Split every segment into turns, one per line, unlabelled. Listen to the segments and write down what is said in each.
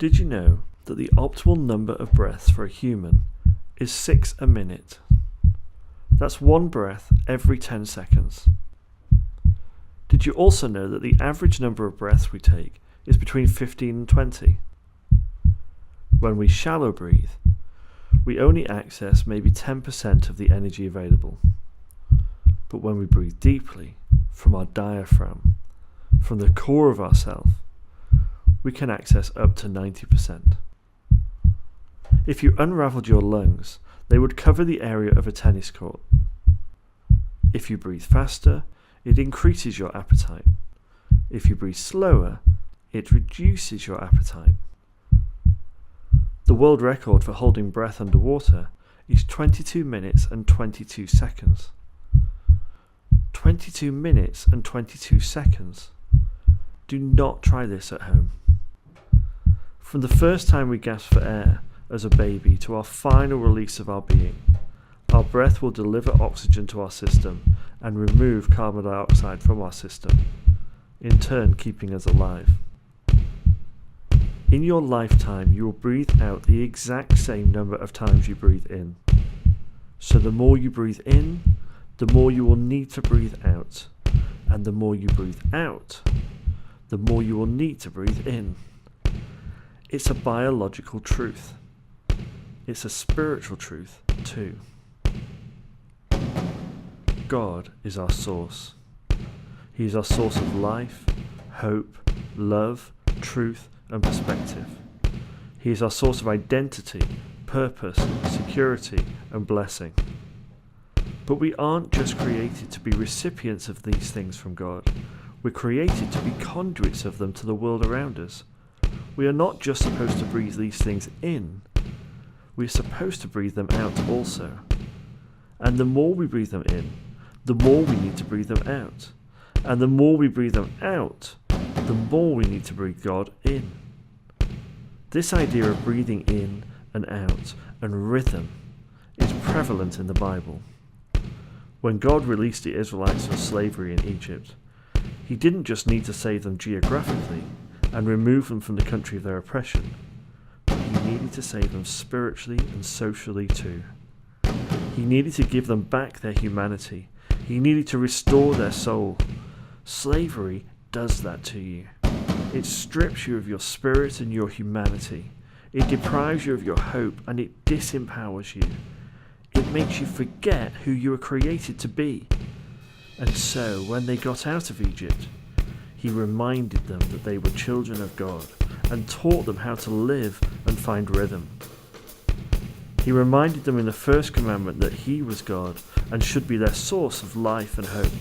Did you know that the optimal number of breaths for a human is 6 a minute? That's one breath every 10 seconds. Did you also know that the average number of breaths we take is between 15 and 20? When we shallow breathe, we only access maybe 10% of the energy available. But when we breathe deeply, from our diaphragm, from the core of ourself, we can access up to 90%. If you unraveled your lungs, they would cover the area of a tennis court. If you breathe faster, it increases your appetite. If you breathe slower, it reduces your appetite. The world record for holding breath underwater is 22 minutes and 22 seconds. 22 minutes and 22 seconds. Do not try this at home. From the first time we gasp for air as a baby to our final release of our being, our breath will deliver oxygen to our system and remove carbon dioxide from our system, in turn keeping us alive. In your lifetime, you will breathe out the exact same number of times you breathe in. So the more you breathe in, the more you will need to breathe out. And the more you breathe out, the more you will need to breathe in. It's a biological truth. It's a spiritual truth too. God is our source. He is our source of life, hope, love, truth, and perspective. He is our source of identity, purpose, security, and blessing. But we aren't just created to be recipients of these things from God. We're created to be conduits of them to the world around us. We are not just supposed to breathe these things in, we're supposed to breathe them out also. And the more we breathe them in, the more we need to breathe them out. And the more we breathe them out, the more we need to breathe God in. This idea of breathing in and out and rhythm is prevalent in the Bible. When God released the Israelites from slavery in Egypt, He didn't just need to save them geographically and remove them from the country of their oppression, but He needed to save them spiritually and socially too. He needed to give them back their humanity. He needed to restore their soul. Slavery does that to you. It strips you of your spirit and your humanity. It deprives you of your hope and it disempowers you. It makes you forget who you were created to be. And so, when they got out of Egypt, He reminded them that they were children of God and taught them how to live and find rhythm. He reminded them in the first commandment that He was God and should be their source of life and hope.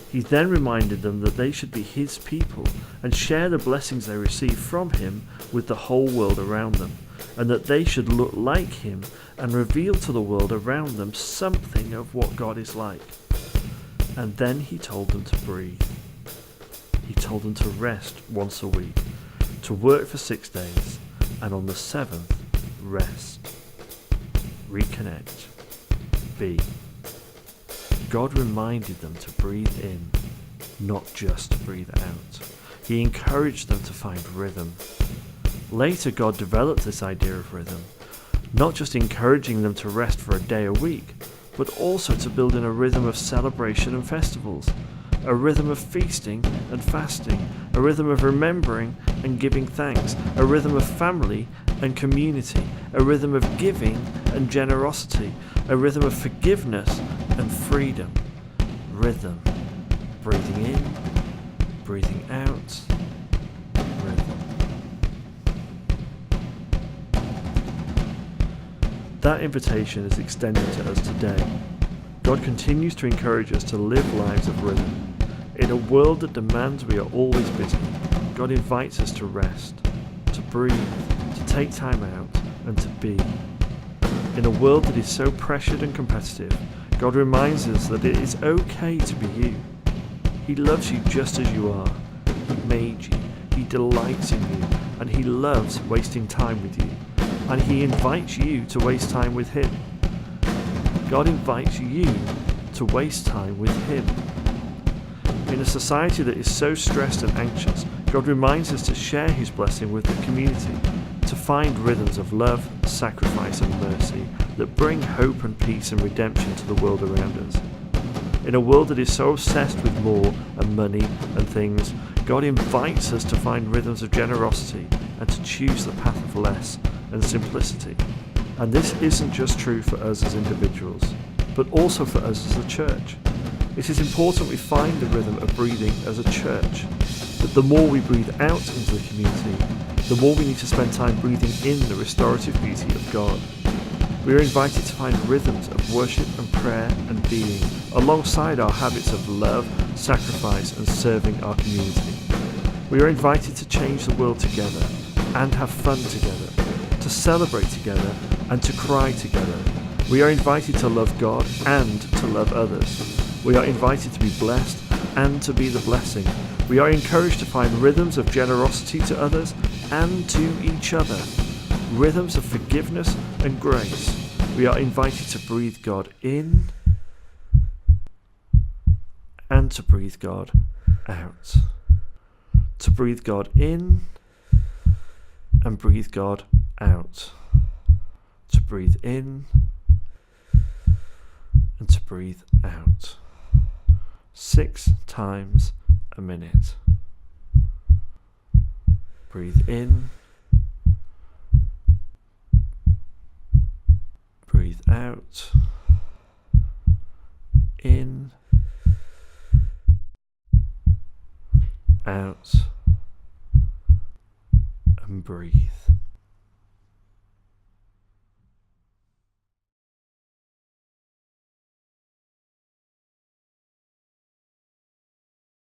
He then reminded them that they should be His people and share the blessings they receive from Him with the whole world around them, and that they should look like Him and reveal to the world around them something of what God is like. And then He told them to breathe. He told them to rest once a week, to work for 6 days, and on the 7th, rest. Reconnect. Be. God reminded them to breathe in, not just to breathe out. He encouraged them to find rhythm. Later, God developed this idea of rhythm, not just encouraging them to rest for a day a week, but also to build in a rhythm of celebration and festivals, a rhythm of feasting and fasting, a rhythm of remembering and giving thanks, a rhythm of family and community, a rhythm of giving and generosity, a rhythm of forgiveness and freedom. Rhythm. Breathing in, breathing out. Rhythm. That invitation is extended to us today. God continues to encourage us to live lives of rhythm. In a world that demands we are always busy, God invites us to rest, to breathe, to take time out, and to be. In a world that is so pressured and competitive, God reminds us that it is okay to be you. He loves you just as you are. He made you. He delights in you. And He loves wasting time with you. And He invites you to waste time with Him. God invites you to waste time with Him. In a society that is so stressed and anxious, God reminds us to share his blessing with the community, to find rhythms of love, sacrifice and mercy that bring hope and peace and redemption to the world around us. In a world that is so obsessed with more and money and things, God invites us to find rhythms of generosity and to choose the path of less and simplicity. And this isn't just true for us as individuals, but also for us as a church. It is important we find the rhythm of breathing as a church, that the more we breathe out into the community, the more we need to spend time breathing in the restorative beauty of God. We are invited to find rhythms of worship and prayer and being, alongside our habits of love, sacrifice and serving our community. We are invited to change the world together and have fun together, to celebrate together and to cry together. We are invited to love God and to love others. We are invited to be blessed and to be the blessing. We are encouraged to find rhythms of generosity to others and to each other, rhythms of forgiveness and grace. We are invited to breathe God in and to breathe God out. To breathe God in and breathe God out. To breathe in and to breathe out. 6 times a minute. Breathe in. Breathe out. In. Out. And breathe.